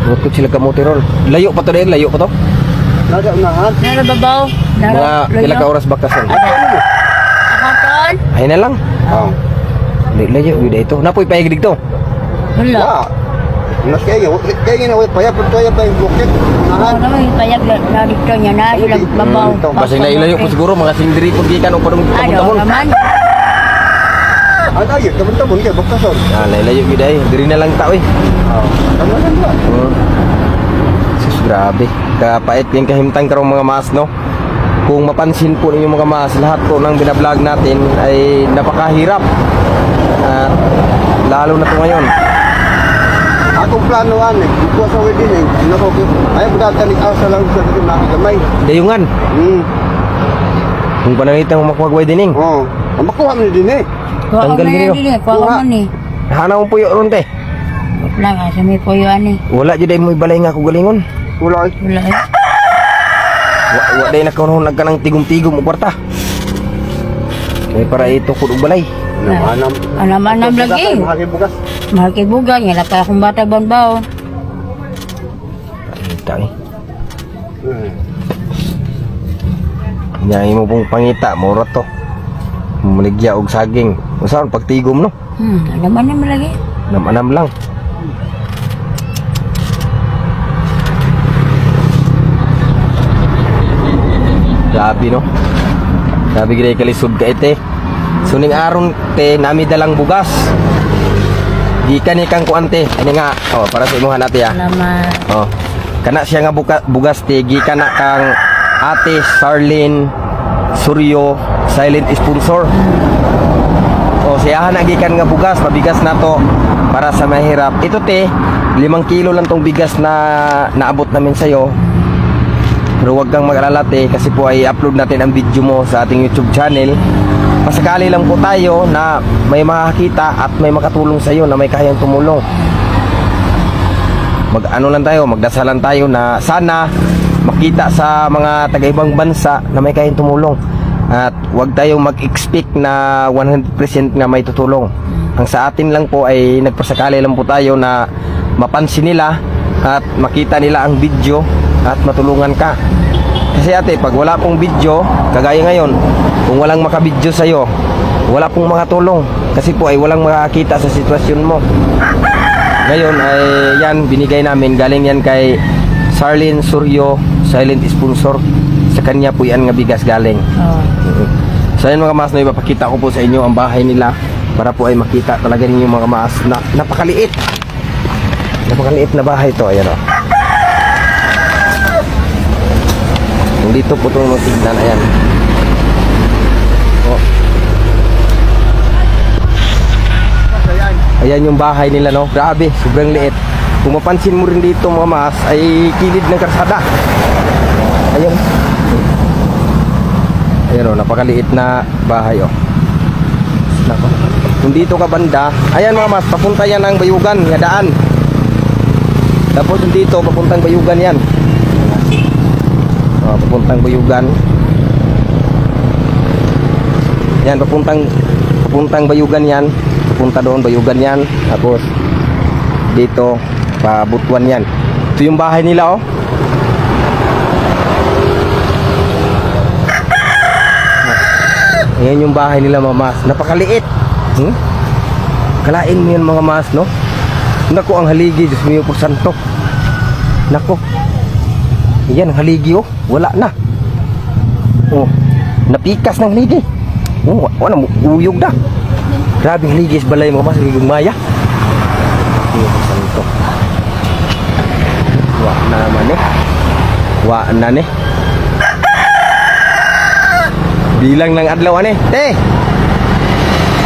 Bukod sila kamote ron. Layo pa to din, layo pa to. Nada unahan. Narababaw. Mga pila ka oras bakasan. Akataan? Ay na lang. Oh. Layo, vida ito. Napoy paig dito. Wala. Wah. Mas kaya nga payap pero kaya pa yung bukit. Oo Unahan. naman, yung payag na dito niya na sila babaw. Basta layo po siguro mga sindiri pag gikan o parang Ano tamon-tamon. naman? Ay, ayun, tabon-tabon kayo, buktason. Ah, layo vida eh. Diri na lang tao eh. Oh. Ano lang ba? Sus, grabe. Kapait yung kahimtang karong mga mas, no? Kung mapansin po ninyo mga mas, lahat po ng binablog natin ay napakahirap. At lalo na po ngayon. Akong planoan eh. Ito sa wedding eh. Ayaw mo datalig asa lang sa dito nakigamay. Dayungan. Kung panangitan mo makuwagway dining. Oo. Ang makuha mo din eh. Kuha ko Tanggal na gini, yan din eh. Kuha ko Kuha. man eh. Hana mo po yun, te. Wala nga, sa may puyuan eh. Wala dyan mo ibalay nga ako galingon. Wala eh. Wala eh. Wala na kaunaw nagkanang tigom-tigom o kwarta. Kaya para ito kung balay. Anam. Anam-anam lagi. Makibugas. Mahal kay buga, nga lang pa akong bata banbaw. Kita eh. Nyahin mo pong pangita, mura to. Maligya og saging. Usahan pagtigom no? Anam-anam lagi. Anam-anam lang. Grabe no? Grabe gina kalisod ka ite. Suning aron te, nami dalang bugas. Gikan ni kang kuante. Ani nga, oh, para sa imuhan ate ah. Salamat. Oh. Kana siya nga bugas te, gikan na kang Ate Sarlene Suryo, silent sponsor. O siya na gikan nga bugas, mabigas na to para sa mahirap. Ito te, 5 kilo lang tong bigas na naabot namin sa'yo. Pero huwag kang mag-alala te, kasi po ay upload natin ang video mo sa ating YouTube channel. Pasakali lang po tayo na may makakita at may makatulong sa'yo na may kayang tumulong. Mag-ano lang tayo, magdasalan tayo na sana makita sa mga taga-ibang bansa na may kayang tumulong. At huwag tayong mag-expect na 100% na may tutulong. Ang sa atin lang po ay nagpasakali lang po tayo na mapansin nila at makita nila ang video at matulungan ka. Kasi ate, pag wala pong video, kagaya ngayon, kung walang makabidyo sa'yo, wala pong makatulong. Kasi po ay walang makakita sa sitwasyon mo. Ngayon ay yan, binigay namin. Galing yan kay Sarlene Suryo, silent sponsor. Sa kanya po yan nga bigas galing. So yan mga mas, na ipapakita ko po sa inyo ang bahay nila para po ay makita talaga ninyo mga mas na napakaliit. Napakaliit na bahay to. Ayan o. Dito po itong tignan. Ayan. Oh. Ayan yung bahay nila, no? Grabe, sobrang liit. Kung mapansin mo rin dito mga mas, ay kilid ng karsada. Ayan. Ayan o, napakaliit na bahay o. Nako. Kung dito ka banda, ayan mga mas, papunta yan ng Bayugan, nga daan. Tapos dito, papuntang Bayugan yan. O, papuntang Bayugan. Yan, papuntang Bayugan yan. Papunta doon, Bayugan yan. Tapos dito, pabutuan yan. Ito yung bahay nila, oh. Ayan yung bahay nila mga mas. Napakaliit. Kalain mo yan mga mas, no? Naku, ang haligi, Diyos mo po santo. Naku. Ayan, ang haligi, oh. Wala na. Oh, napikas ng haligi. Oh, wala mo, uyog na. Grabe haligi, balay mga mas, haligong maya. Diyos mo santo. Wa na naman eh. Wa na eh. Bilang ng adlaw ane.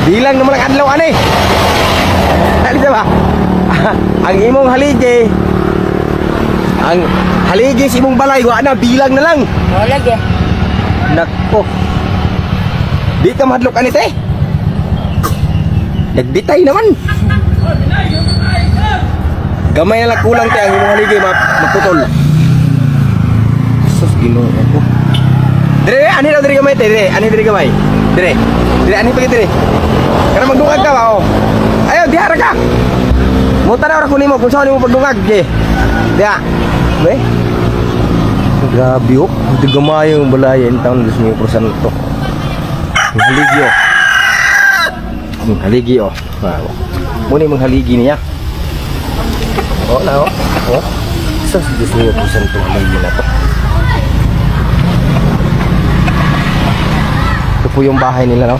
Bilang naman ng adlaw ane. Alisa ba? Ang imong haligi. Ang haligi sa imong balay wa na, bilang na lang. Wala ge. Nako. Di ka mahadlok ane te. Nagbitay naman. Gamay na lang kulang te ang imong haligi maputol. Sus, Ginoo ko. Dire, ani daw dire gamay te, dire. Ani dire gamay. Dire. Dire ani pagi dire. Karena magdungag ka ba oh. Ayo diha ra ka. Mo tanaw ra ko nimo kung saan nimo pagdungag ge. Diha. Be. Grabe oh. Hindi gamayo yung balaya in taon 2000%. Haligyo. Haligi oh. Wow. Muni menghaligi niya. Oh na oh. Oh. Sa 20% haligi na to. Ito po yung bahay nila no.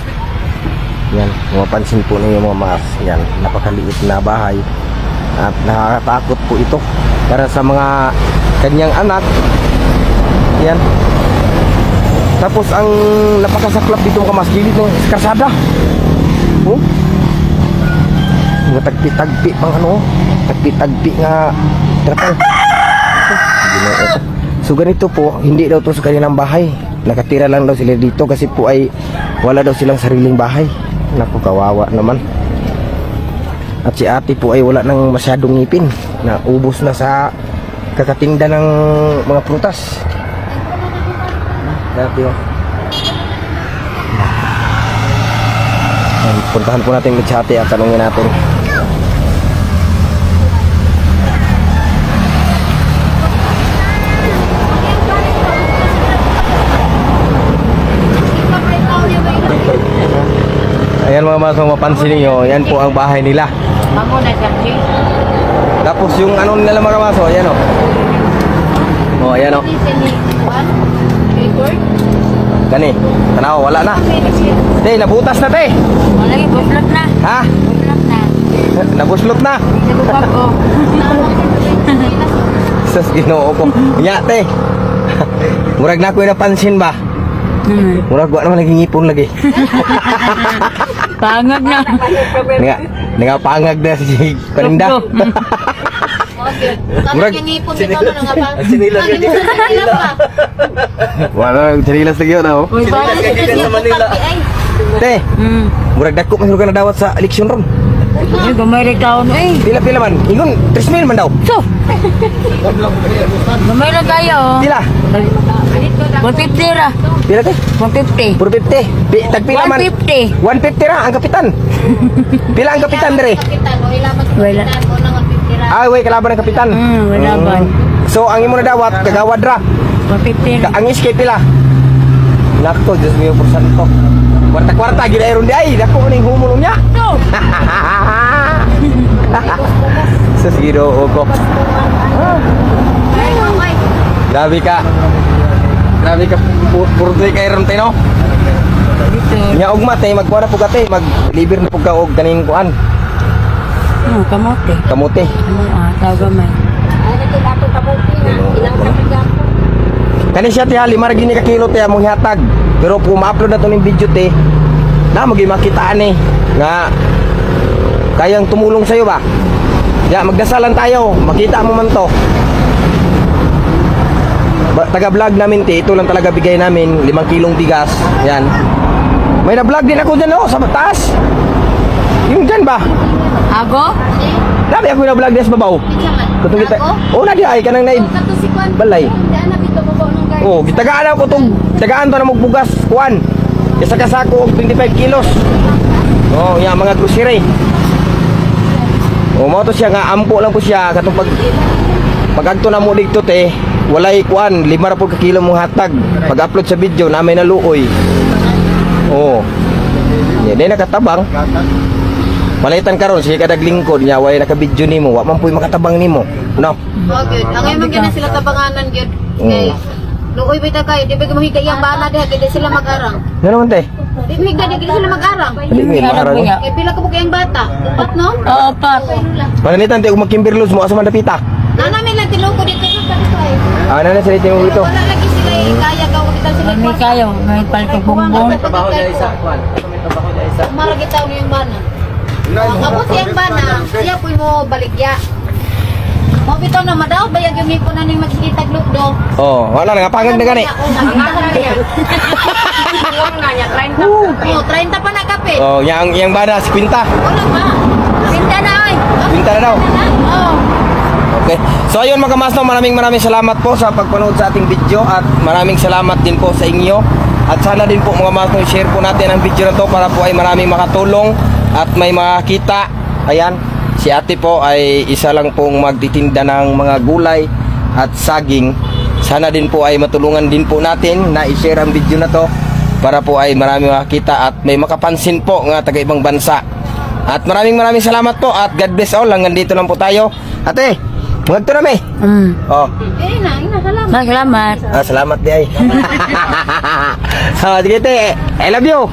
Yan, mapapansin po ninyo mga mas. Yan, napakaliit na bahay. At nakakatakot po ito para sa mga kanyang anak. Yan. Tapos ang napakasaklap dito mga mas gilid no, karsada. Oh. Mga tagpi-tagpi pang ano, tagpi-tagpi nga trapal. So ganito po, hindi daw to sa kanilang bahay. Nakatira lang daw sila dito kasi po ay wala daw silang sariling bahay. Naku, kawawa naman. At si ate po ay wala nang masyadong ngipin. Naubos na sa kakatinda ng mga prutas. Grabe oh. Puntahan po natin si ate at tanungin natin. Ayan mga mas, mapansin niyo, yan po ang bahay nila. Ako na sabi. Tapos yung ano nila mga maso, ayan o. Oh, ayan o. Gani, tanaw, wala na. Te, nabutas na te. Wala yung buslot na. Ha? Buslot na. Nabuslot na. Nagubag ko. Sas ginoo ko. Nya te. Murag na ko napansin ba? Murag wa naman nagingipon lagi. Pangag na. Nga pangag na si Paninda. Murag ngipon dito na nga pa. Sinilas ka dito sa Manila. Wala, sinilas lagi yun oh. Sinilas ka dito sa Manila. Te, murag dako man ka na dawat sa eleksyon ron. Ay, gamay rin taon eh. Pila man? Ingon, 3,000 man daw. So, gamay rin tayo. Pila? 150 ra. Pila te? 150. 450. Tagpila man? 150. 150 ra ang kapitan. Pila ang kapitan dire? Wala. Ay, way kalaban ng kapitan. Wala ba? So ang imo na dawat kagawad ra. 150 ra. Ang escape pila? Nakto, 10,000%. Kwarta-kwarta gid ay ron di ay, dako ning humulong niya. No. Sa Ginoo ko. Grabe ka. Grabe ka purdoy kay ron tay no. Dito. Nya ugma tay magkuha po ka tay, mag-liber na po ka og kaning kuan. Kamote. Kamote. Tawag gamay. Kani siya ti hali maragi ni ka kilo ti among hatag. Pero kung ma-upload na to ning video ti, na magi makitaan eh nga kayang tumulong sa iyo ba? Ya, magdasalan tayo, makita mo man to. Taga-vlog namin ti, ito lang talaga bigay namin 5 kilong bigas. Yan. May na-vlog din ako diyan oh, sa taas. Yung dyan ba? Ago? Dami ako na-vlog din sa babaw. Kutong kita. Oh, na di ay kanang naid. Balay. Oh, gitagaan ako tong tagaan to na magbugas kuan. Isa ka sako og 25 kilos. Oh, ya mga grocery. Oh, mo to siya nga ampo lang po siya katong pag-agto na mo dito te, walay kuan 5 ra po ka kilo mong hatag. Pag-upload sa video na may naluoy. Oh. Ya, day nakatabang. Malitan karon siya kadag lingkod nya way naka-video nimo, wa man puy makatabang nimo. No. Oh, good. Ang ay magyan sila tabanganan gyud. Kay luoy bitaw kay di ba mo higay ang bana diha di sila mag-arang. Ano naman te? Di mo higay di sila mag-arang. Dili mi marang. Kay pila ka po kayang bata? Upat no? Oo, pat. Mananitan te ug magkimberlos mo asa man dapita. Na namin lang tiloko dito sa dito ay. Ah, nana sa dito mo dito. Wala lagi sila kaya gaw dito sila. May kayo, may palit bongbong. Trabaho niya isa, kuan. May trabaho niya isa. Maragi taw yung bana. Ako siyang bana, siya po mo baligya. Mo bitaw na madaw bayag yung ipon na ning magkitag lugdo. Oh, wala na pangag na gani. Oh, 30 pa na kape. Oh, yang bana si Pinta. Wala pa. Pinta na oy. Pinta na daw. Oh. Okay. So ayun mga Kamasno, maraming salamat po sa pagpanood sa ating video at maraming salamat din po sa inyo. At sana din po mga Kamasno, share po natin ang video na to para po ay maraming makatulong at may makakita. Ayan, si ate po ay isa lang pong magtitinda ng mga gulay at saging. Sana din po ay matulungan din po natin na i-share ang video na to para po ay marami makakita at may makapansin po nga taga ibang bansa. At maraming salamat po at God bless all. Hanggang dito lang po tayo. Ate, magto na may. Oh. Salamat. Salamat. Salamat di ay. So, sige te, I love you.